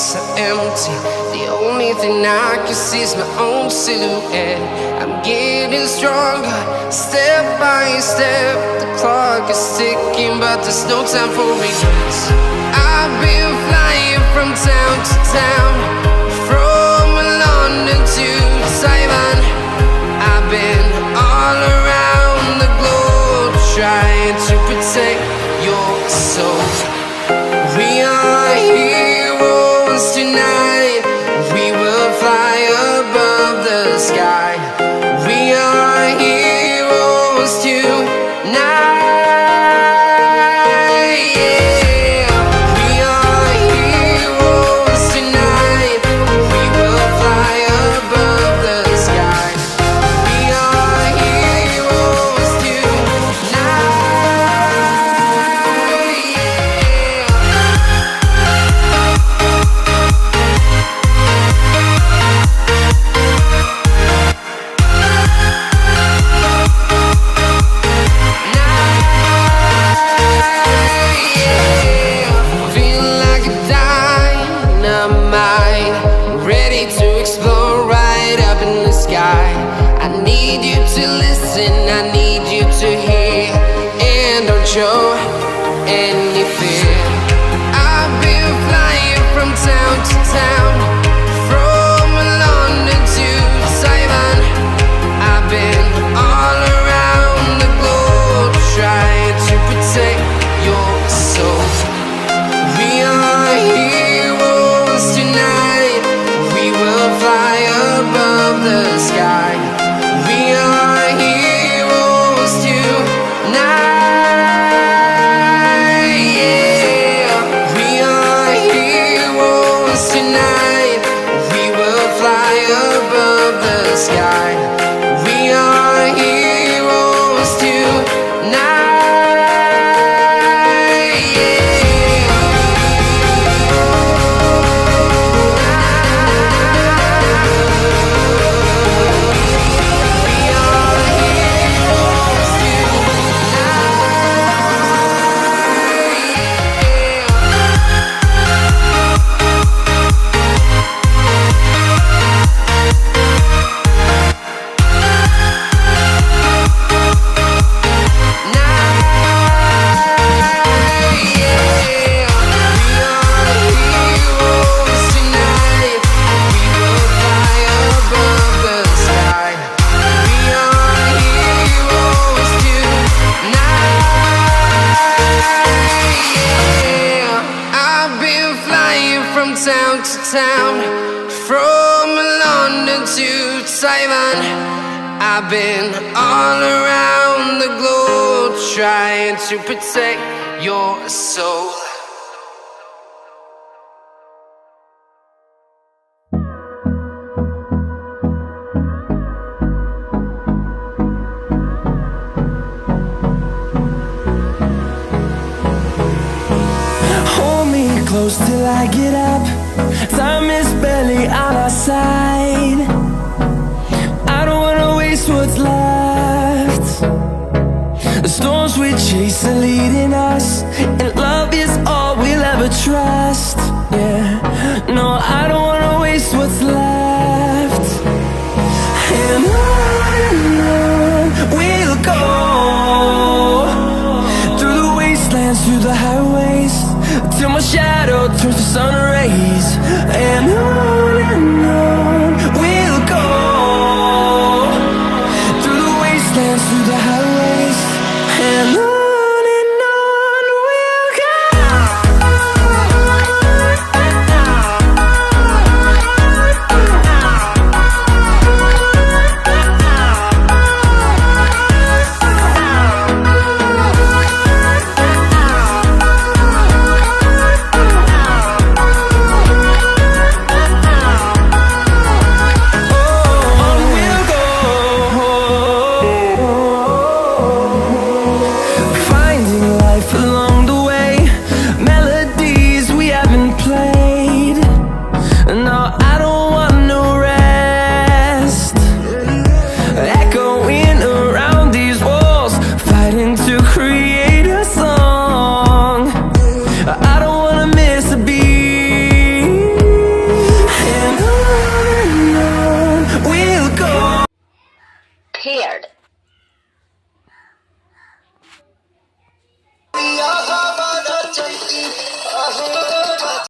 so empty. The only thing I can see is my own silhouette. I'm getting stronger, step by step. The clock is ticking, but there's no time for regrets. I've been flying from town to town, from London to Taiwan. I've been all around the globe, trying to protect your soul. We are heroes tonight. We will fly above the sky. We are heroes tonight. Yeah. We are heroes tonight. We will fly above the sky. We are heroes tonight. I need you to hear and don't show any fear. I've been flying from town to town, from London to Taiwan. I've been all around the globe, trying to protect your soul. We are heroes tonight. We will fly above the sky. We are heroes tonight. Yeah. We are heroes tonight. We will fly above the sky. We are heroes tonight. Town to town, from London to Taiwan. I've been all around the globe, trying to protect your soul. Hold me close till I get up. Time is barely on our side. I don't wanna waste what's left. The storms we chase are leading us, and love is all we'll ever trust. Yeah, no, I don't wanna waste what's left. And on we'll go, through the wastelands, through the highways, till my shadow turns to sun rays. And on